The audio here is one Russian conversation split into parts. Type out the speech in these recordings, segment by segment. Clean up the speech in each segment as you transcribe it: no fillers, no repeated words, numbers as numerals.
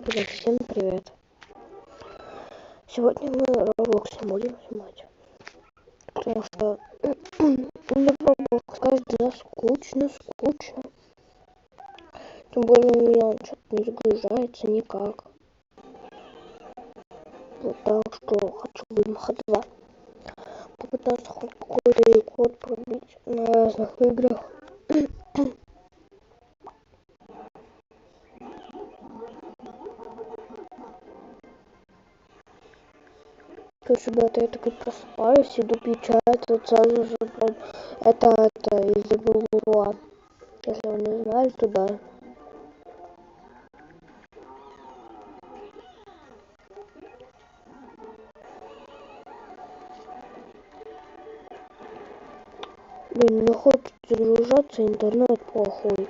Ребят, всем привет! Сегодня мы Roblox будем снимать, потому что мне Roblox каждый раз скучно. Тем более у меня он что-то не загружается никак. Вот так что хочу в МХ2 попытаться хоть какой-то рекорд пробить на разных играх. То есть, ребята, я такой просыпаюсь, иду печать, вот сразу же прям это из Гугла. Если вы не знали, то да. Блин, не хочет загружаться, интернет плохой.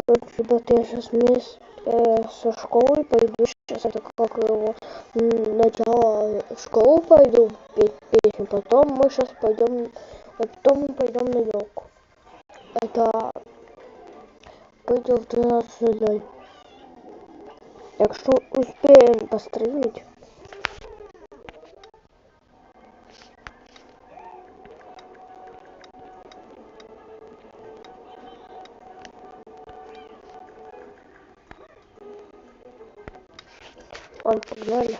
Вот, ребята, я сейчас со школы пойду, сейчас это как его начало школы пойду петь песню, потом мы сейчас пойдем, потом мы пойдем на елку. Это пойдем в 12:00. Так что успеем пострелить. Ладно, погнали.